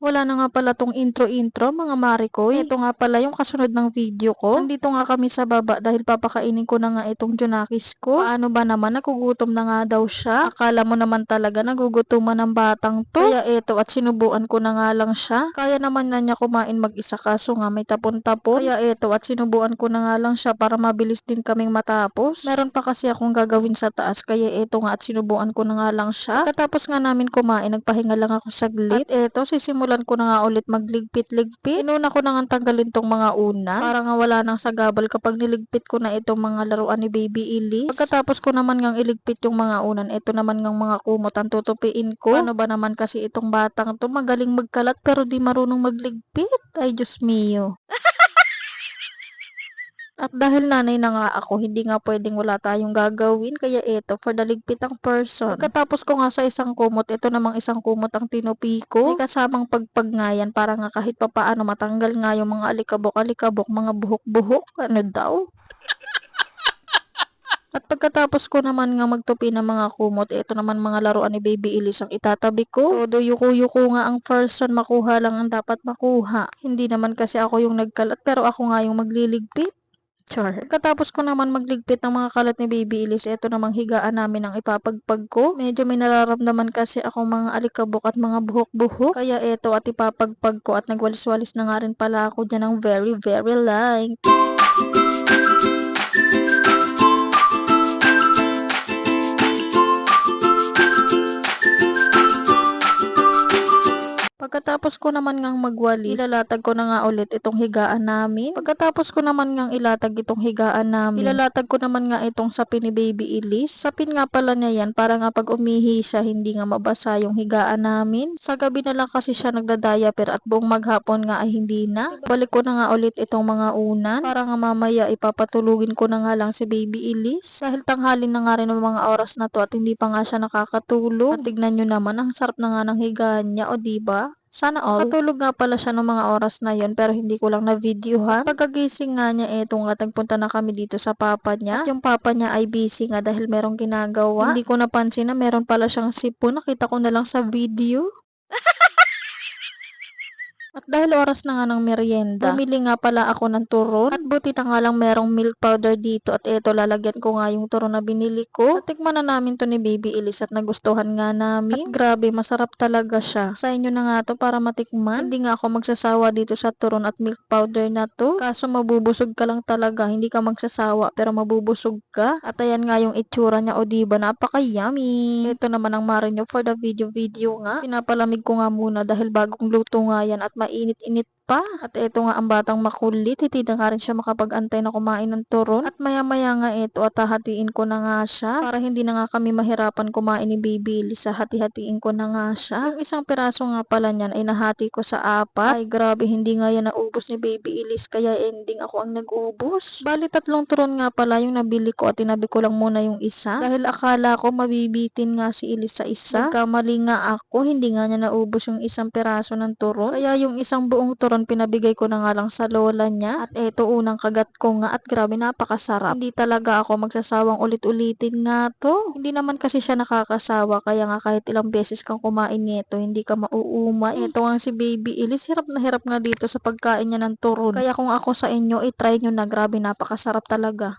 Wala na nga pala tong intro-intro mga Marikoy. Ito nga pala yung kasunod ng video ko. Nandito nga kami sa baba dahil papakainin ko na nga itong Junakis ko. Paano ba naman, nagugutom na nga daw siya. Akala mo naman talaga nagugutuman ng batang to. Kaya eto, at sinubuan ko na nga lang siya. Kaya naman na niya kumain mag-isa kaso nga may tapon-tapon. Kaya eto, at sinubuan ko na nga lang siya para mabilis din kaming matapos. Meron pa kasi akong gagawin sa taas kaya eto nga, at sinubuan ko na nga lang siya. Pagkatapos nga namin kumain, nagpahinga lang ako saglit. At eto, sisimulan ko na nga ulit magligpit-ligpit. Inuna ko na nga tanggalin tong mga unan para nga wala nang sagabal kapag niligpit ko na itong mga laruan ni Baby Elise. Pagkatapos ko naman ngang iligpit yung mga unan, ito naman ngang mga kumot ang tutupiin ko. Ano ba naman kasi itong batang to, magaling magkalat pero di marunong magligpit. Ay Diyos mio. At dahil nanay na nga ako, hindi nga pwedeng wala tayong gagawin. Kaya eto, for the ligpitang person. Pagkatapos ko nga sa isang kumot, ito namang isang kumot ang tinupi ko. May kasamang pagpag nga yan para nga kahit papaano matanggal nga yung mga alikabok-alikabok, mga buhok-buhok. Ano daw? At pagkatapos ko naman nga magtupi ng mga kumot, ito naman mga laruan ni Baby Elise ang itatabi ko. Todo yuko-yuko nga ang person, makuha lang ang dapat makuha. Hindi naman kasi ako yung nagkalat, pero ako nga yung magliligpit. Char. Pagkatapos ko naman magligpit ng mga kalat ni Baby Elise, eto namang higaan namin ang ipapagpag ko. Medyo may nararamdaman kasi akong mga alikabok at mga buhok-buhok. Kaya eto, at ipapagpag ko, at nagwalis-walis na nga rin pala ako dyan ng very very light. Pagkatapos ko naman ngang magwalis, ilalatag ko na nga ulit itong higaan namin. Pagkatapos ko naman ngang ilatag itong higaan namin, ilalatag ko naman nga itong sapin ni Baby Elise. Sapin nga pala niya yan para nga pag umihi siya, hindi nga mabasa yung higaan namin. Sa gabi na lang kasi siya nagda-diaper at buong maghapon nga ay hindi na. Balik ko na nga ulit itong mga unan para nga mamaya ipapatulugin ko na nga lang si Baby Elise. Dahil tanghalin na nga rin ng mga oras na to at hindi pa nga siya nakakatulog. At tignan nyo naman, ang sarap na nga ng higaan niya, o diba? Sana all. Nakatulog nga pala siya ng mga oras na yon pero hindi ko lang na-videohan. Pagkagising nga niya, eto nga, nagpunta na kami dito sa papa niya. At yung papa niya ay busy nga dahil merong ginagawa. Hindi ko napansin na meron pala siyang sipon. Nakita ko na lang sa video. At dahil oras na nga ng merienda, bumili nga pala ako ng turon. At buti na nga lang merong milk powder dito. At eto, lalagyan ko nga yung turon na binili ko. At tikman na namin to ni Baby Elise at nagustuhan nga namin. At grabe, masarap talaga siya. Sa inyo na nga to para matikman. Hindi nga ako magsasawa dito sa turon at milk powder na to. Kaso mabubusog ka lang talaga. Hindi ka magsasawa pero mabubusog ka. At ayan nga yung itsura niya, o diba, napaka-yummy. Ito naman ang marinyo for the video nga. Pinapalamig ko nga muna dahil bagong luto nga yan at mainit-init pa. At eto nga ang batang makulit, hindi na nga rin siya makapag-antay na kumain ng turon. At maya-maya nga eto, at hahatiin ko na nga siya para hindi na nga kami mahirapan kumain ni Baby Elise. Hati-hatiin ko na nga siya. Yung isang piraso nga pala niyan ay nahati ko sa apat. Ay grabe, hindi nga yan naubos ni Baby Elise kaya ending ako ang nag-ubos. Bali 3 turon nga pala yung nabili ko at tinabi ko lang muna yung isa dahil akala ko mabibitin nga si Elise sa isa. Nagkamali nga ako, hindi nga niya naubos yung isang piraso ng turon. Kaya yung isang buong turon pinabigay ko na nga lang sa lola niya. At eto, unang kagat ko nga at grabe, napakasarap. Hindi talaga ako magsasawang ulit-ulitin nga to. Hindi naman kasi siya nakakasawa kaya nga kahit ilang beses kang kumain nito, hindi ka mauumay. Ito nga si Baby Elise, hirap na hirap nga dito sa pagkain niya ng turon. Kaya kung ako sa inyo, i-try nyo na, grabe, napakasarap talaga.